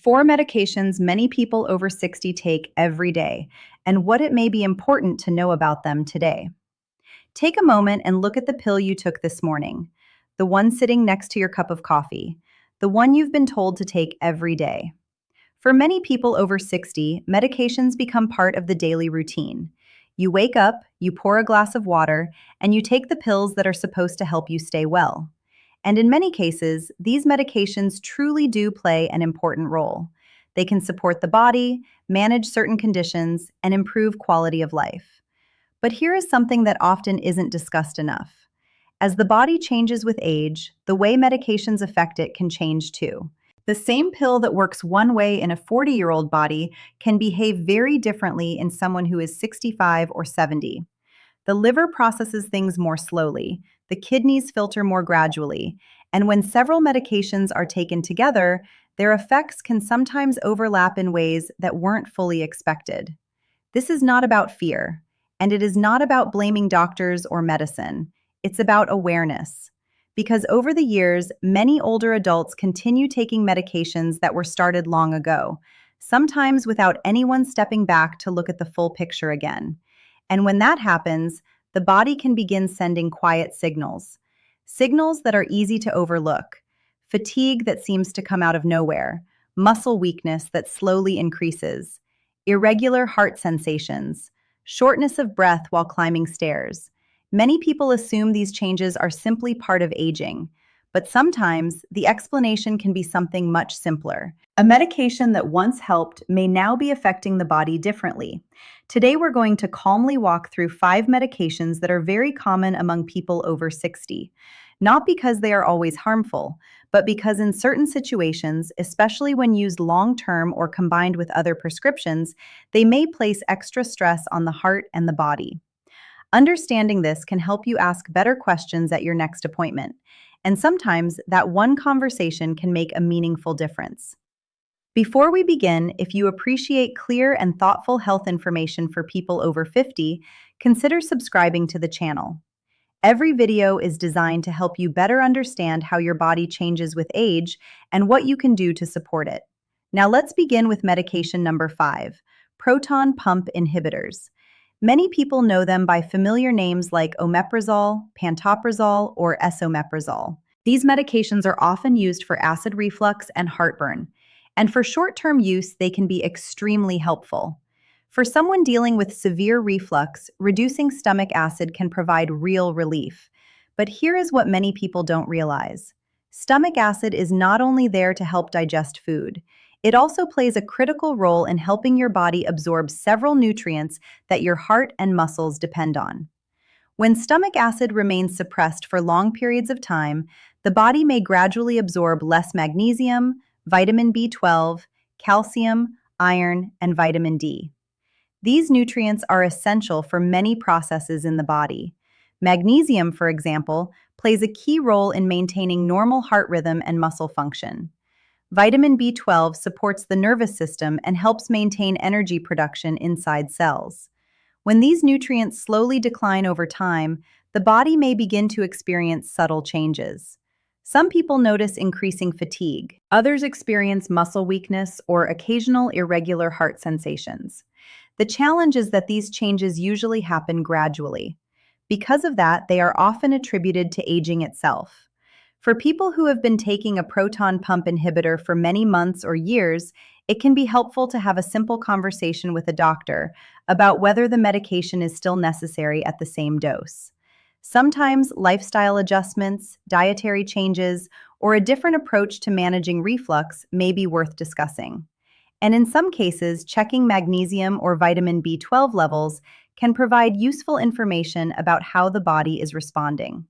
4 medications many people over 60 take every day, and what it may be important to know about them today. Take a moment and look at the pill you took this morning, the one sitting next to your cup of coffee, the one you've been told to take every day. For many people over 60, medications become part of the daily routine. You wake up, you pour a glass of water, and you take the pills that are supposed to help you stay well. And in many cases, these medications truly do play an important role. They can support the body, manage certain conditions, and improve quality of life. But here is something that often isn't discussed enough. As the body changes with age, the way medications affect it can change too. The same pill that works one way in a 40-year-old body can behave very differently in someone who is 65 or 70. The liver processes things more slowly, the kidneys filter more gradually, and when several medications are taken together, their effects can sometimes overlap in ways that weren't fully expected. This is not about fear, and it is not about blaming doctors or medicine. It's about awareness. Because over the years, many older adults continue taking medications that were started long ago, sometimes without anyone stepping back to look at the full picture again. And when that happens, the body can begin sending quiet signals. Signals that are easy to overlook. Fatigue that seems to come out of nowhere. Muscle weakness that slowly increases. Irregular heart sensations. Shortness of breath while climbing stairs. Many people assume these changes are simply part of aging, but sometimes the explanation can be something much simpler. A medication that once helped may now be affecting the body differently. Today we're going to calmly walk through 5 medications that are very common among people over 60. Not because they are always harmful, but because in certain situations, especially when used long-term or combined with other prescriptions, they may place extra stress on the heart and the body. Understanding this can help you ask better questions at your next appointment, and sometimes that one conversation can make a meaningful difference. Before we begin, if you appreciate clear and thoughtful health information for people over 50, consider subscribing to the channel. Every video is designed to help you better understand how your body changes with age and what you can do to support it. Now let's begin with medication number 5, proton pump inhibitors. Many people know them by familiar names like omeprazole, pantoprazole, or esomeprazole. These medications are often used for acid reflux and heartburn, and for short-term use, they can be extremely helpful. For someone dealing with severe reflux, reducing stomach acid can provide real relief. But here is what many people don't realize. Stomach acid is not only there to help digest food, it also plays a critical role in helping your body absorb several nutrients that your heart and muscles depend on. When stomach acid remains suppressed for long periods of time, the body may gradually absorb less magnesium, vitamin B12, calcium, iron, and vitamin D. These nutrients are essential for many processes in the body. Magnesium, for example, plays a key role in maintaining normal heart rhythm and muscle function. Vitamin B12 supports the nervous system and helps maintain energy production inside cells. When these nutrients slowly decline over time, the body may begin to experience subtle changes. Some people notice increasing fatigue. Others experience muscle weakness or occasional irregular heart sensations. The challenge is that these changes usually happen gradually. Because of that, they are often attributed to aging itself. For people who have been taking a proton pump inhibitor for many months or years, it can be helpful to have a simple conversation with a doctor about whether the medication is still necessary at the same dose. Sometimes lifestyle adjustments, dietary changes, or a different approach to managing reflux may be worth discussing. And in some cases, checking magnesium or vitamin B12 levels can provide useful information about how the body is responding.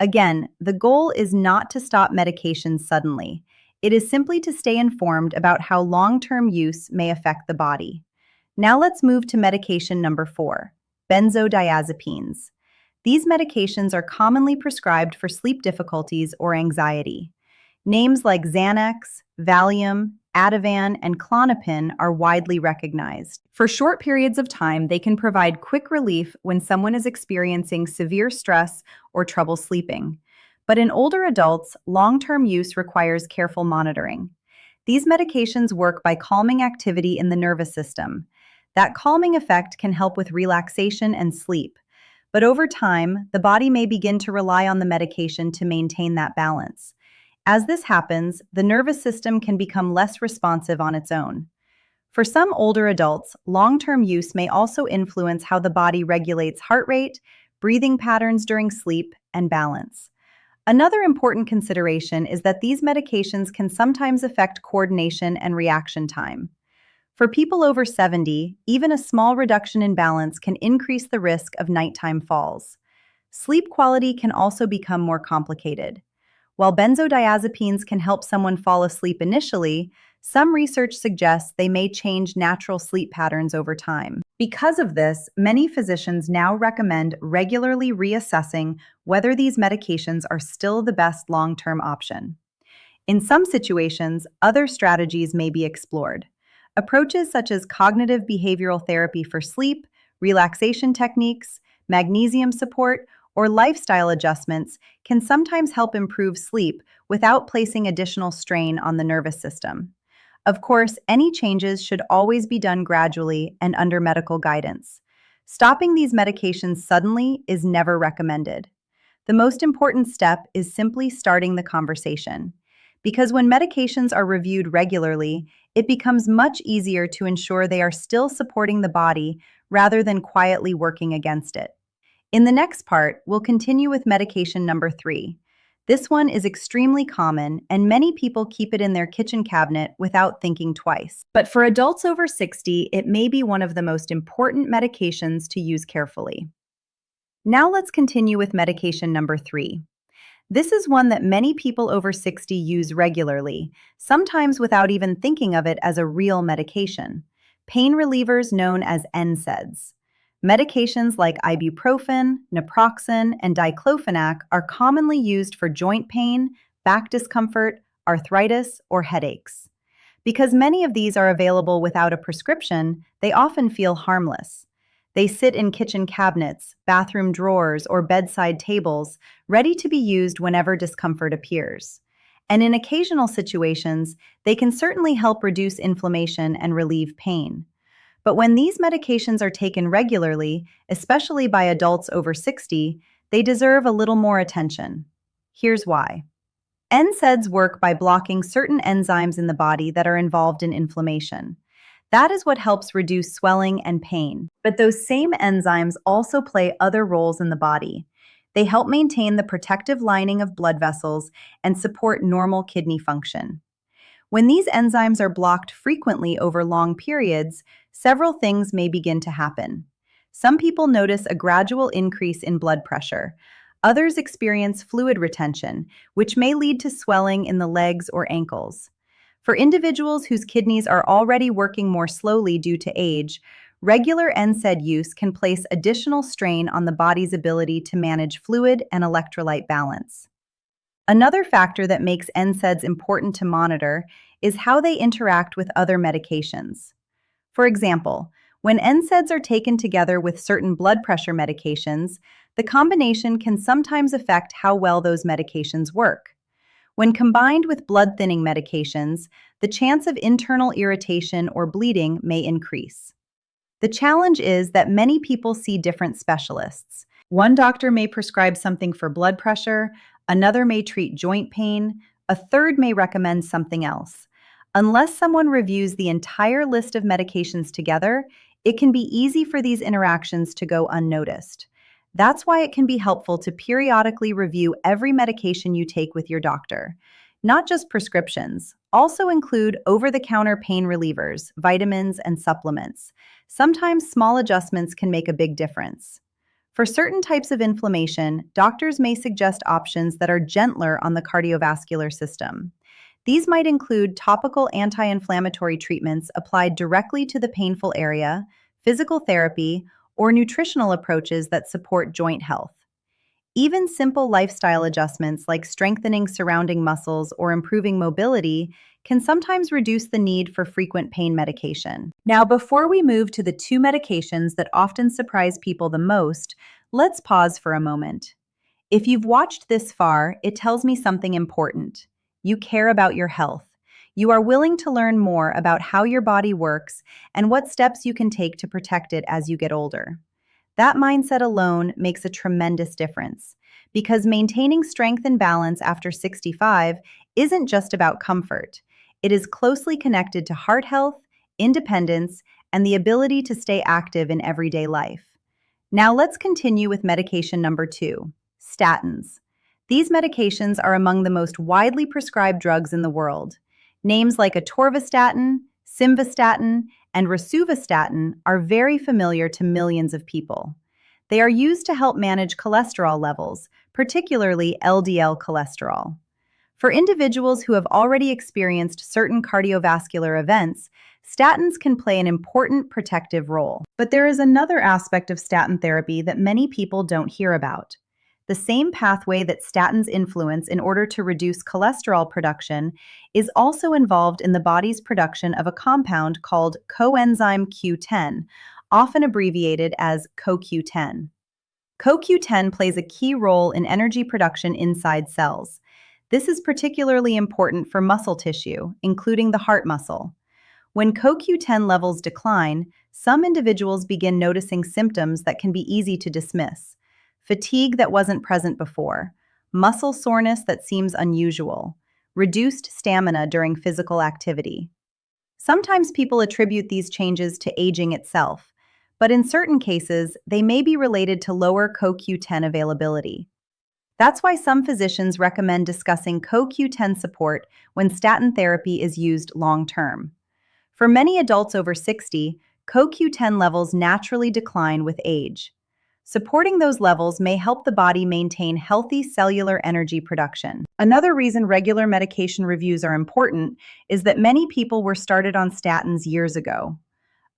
Again, the goal is not to stop medications suddenly. It is simply to stay informed about how long-term use may affect the body. Now let's move to medication number 4, benzodiazepines. These medications are commonly prescribed for sleep difficulties or anxiety. Names like Xanax, Valium, Ativan, and Klonopin are widely recognized. For short periods of time, they can provide quick relief when someone is experiencing severe stress or trouble sleeping. But in older adults, long-term use requires careful monitoring. These medications work by calming activity in the nervous system. That calming effect can help with relaxation and sleep. But over time, the body may begin to rely on the medication to maintain that balance. As this happens, the nervous system can become less responsive on its own. For some older adults, long-term use may also influence how the body regulates heart rate, breathing patterns during sleep, and balance. Another important consideration is that these medications can sometimes affect coordination and reaction time. For people over 70, even a small reduction in balance can increase the risk of nighttime falls. Sleep quality can also become more complicated. While benzodiazepines can help someone fall asleep initially, some research suggests they may change natural sleep patterns over time. Because of this, many physicians now recommend regularly reassessing whether these medications are still the best long-term option. In some situations, other strategies may be explored. Approaches such as cognitive behavioral therapy for sleep, relaxation techniques, magnesium support, or lifestyle adjustments can sometimes help improve sleep without placing additional strain on the nervous system. Of course, any changes should always be done gradually and under medical guidance. Stopping these medications suddenly is never recommended. The most important step is simply starting the conversation. Because when medications are reviewed regularly, it becomes much easier to ensure they are still supporting the body rather than quietly working against it. In the next part, we'll continue with medication number 3. This one is extremely common, and many people keep it in their kitchen cabinet without thinking twice. But for adults over 60, it may be one of the most important medications to use carefully. Now let's continue with medication number 3. This is one that many people over 60 use regularly, sometimes without even thinking of it as a real medication. Pain relievers known as NSAIDs. Medications like ibuprofen, naproxen, and diclofenac are commonly used for joint pain, back discomfort, arthritis, or headaches. Because many of these are available without a prescription, they often feel harmless. They sit in kitchen cabinets, bathroom drawers, or bedside tables, ready to be used whenever discomfort appears. And in occasional situations, they can certainly help reduce inflammation and relieve pain. But when these medications are taken regularly, especially by adults over 60, they deserve a little more attention. Here's why. NSAIDs work by blocking certain enzymes in the body that are involved in inflammation. That is what helps reduce swelling and pain. But those same enzymes also play other roles in the body. They help maintain the protective lining of blood vessels and support normal kidney function. When these enzymes are blocked frequently over long periods, several things may begin to happen. Some people notice a gradual increase in blood pressure. Others experience fluid retention, which may lead to swelling in the legs or ankles. For individuals whose kidneys are already working more slowly due to age, regular NSAID use can place additional strain on the body's ability to manage fluid and electrolyte balance. Another factor that makes NSAIDs important to monitor is how they interact with other medications. For example, when NSAIDs are taken together with certain blood pressure medications, the combination can sometimes affect how well those medications work. When combined with blood-thinning medications, the chance of internal irritation or bleeding may increase. The challenge is that many people see different specialists. One doctor may prescribe something for blood pressure, another may treat joint pain, a third may recommend something else. Unless someone reviews the entire list of medications together, it can be easy for these interactions to go unnoticed. That's why it can be helpful to periodically review every medication you take with your doctor. Not just prescriptions, also include over-the-counter pain relievers, vitamins, and supplements. Sometimes small adjustments can make a big difference. For certain types of inflammation, doctors may suggest options that are gentler on the cardiovascular system. These might include topical anti-inflammatory treatments applied directly to the painful area, physical therapy, or nutritional approaches that support joint health. Even simple lifestyle adjustments like strengthening surrounding muscles or improving mobility can sometimes reduce the need for frequent pain medication. Now, before we move to the 2 medications that often surprise people the most, let's pause for a moment. If you've watched this far, it tells me something important. You care about your health. You are willing to learn more about how your body works and what steps you can take to protect it as you get older. That mindset alone makes a tremendous difference because maintaining strength and balance after 65 isn't just about comfort. It is closely connected to heart health, independence, and the ability to stay active in everyday life. Now let's continue with medication number 2, statins. These medications are among the most widely prescribed drugs in the world. Names like atorvastatin, simvastatin, and rosuvastatin are very familiar to millions of people. They are used to help manage cholesterol levels, particularly LDL cholesterol. For individuals who have already experienced certain cardiovascular events, statins can play an important protective role. But there is another aspect of statin therapy that many people don't hear about. The same pathway that statins influence in order to reduce cholesterol production is also involved in the body's production of a compound called coenzyme Q10, often abbreviated as CoQ10. CoQ10 plays a key role in energy production inside cells. This is particularly important for muscle tissue, including the heart muscle. When CoQ10 levels decline, some individuals begin noticing symptoms that can be easy to dismiss. Fatigue that wasn't present before, muscle soreness that seems unusual, reduced stamina during physical activity. Sometimes people attribute these changes to aging itself, but in certain cases, they may be related to lower CoQ10 availability. That's why some physicians recommend discussing CoQ10 support when statin therapy is used long-term. For many adults over 60, CoQ10 levels naturally decline with age. Supporting those levels may help the body maintain healthy cellular energy production. Another reason regular medication reviews are important is that many people were started on statins years ago.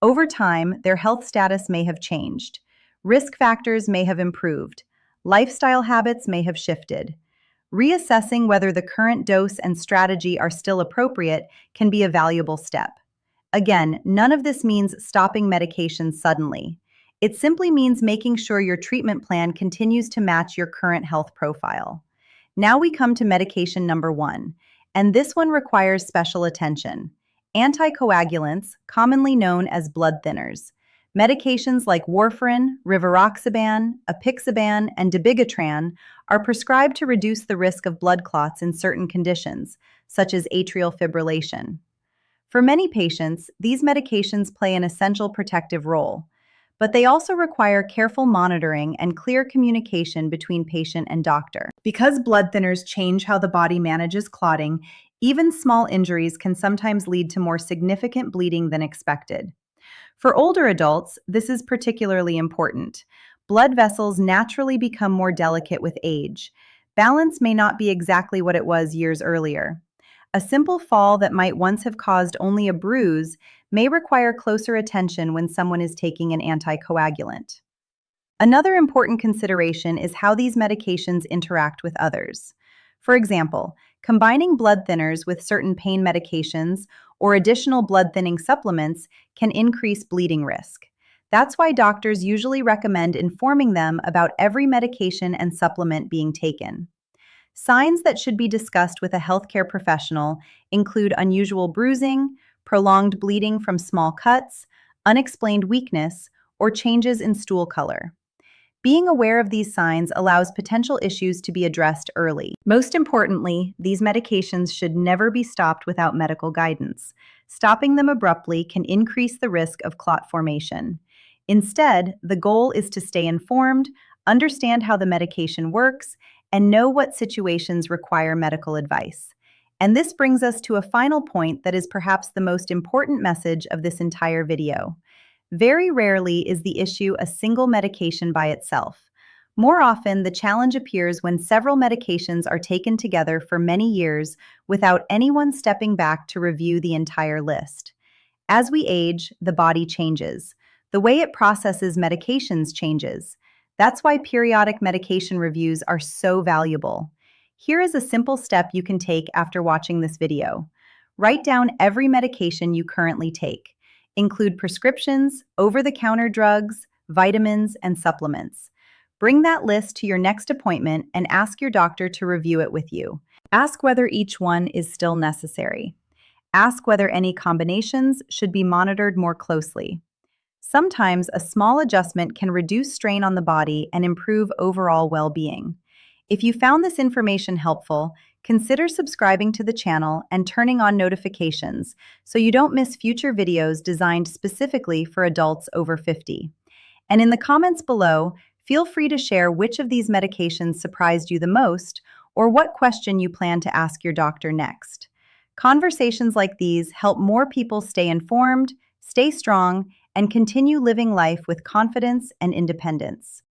Over time, their health status may have changed. Risk factors may have improved. Lifestyle habits may have shifted. Reassessing whether the current dose and strategy are still appropriate can be a valuable step. Again, none of this means stopping medications suddenly. It simply means making sure your treatment plan continues to match your current health profile. Now we come to medication number 1, and this one requires special attention. Anticoagulants, commonly known as blood thinners. Medications like warfarin, rivaroxaban, apixaban, and dabigatran are prescribed to reduce the risk of blood clots in certain conditions, such as atrial fibrillation. For many patients, these medications play an essential protective role, but they also require careful monitoring and clear communication between patient and doctor. Because blood thinners change how the body manages clotting, even small injuries can sometimes lead to more significant bleeding than expected. For older adults, this is particularly important. Blood vessels naturally become more delicate with age. Balance may not be exactly what it was years earlier. A simple fall that might once have caused only a bruise may require closer attention when someone is taking an anticoagulant. Another important consideration is how these medications interact with others. For example, combining blood thinners with certain pain medications or additional blood thinning supplements can increase bleeding risk. That's why doctors usually recommend informing them about every medication and supplement being taken. Signs that should be discussed with a healthcare professional include unusual bruising, prolonged bleeding from small cuts, unexplained weakness, or changes in stool color. Being aware of these signs allows potential issues to be addressed early. Most importantly, these medications should never be stopped without medical guidance. Stopping them abruptly can increase the risk of clot formation. Instead, the goal is to stay informed, understand how the medication works, and know what situations require medical advice. And this brings us to a final point that is perhaps the most important message of this entire video. Very rarely is the issue a single medication by itself. More often, the challenge appears when several medications are taken together for many years without anyone stepping back to review the entire list. As we age, the body changes. The way it processes medications changes. That's why periodic medication reviews are so valuable. Here is a simple step you can take after watching this video. Write down every medication you currently take. Include prescriptions, over-the-counter drugs, vitamins, and supplements. Bring that list to your next appointment and ask your doctor to review it with you. Ask whether each one is still necessary. Ask whether any combinations should be monitored more closely. Sometimes a small adjustment can reduce strain on the body and improve overall well-being. If you found this information helpful, consider subscribing to the channel and turning on notifications so you don't miss future videos designed specifically for adults over 50. And in the comments below, feel free to share which of these medications surprised you the most or what question you plan to ask your doctor next. Conversations like these help more people stay informed, stay strong, and continue living life with confidence and independence.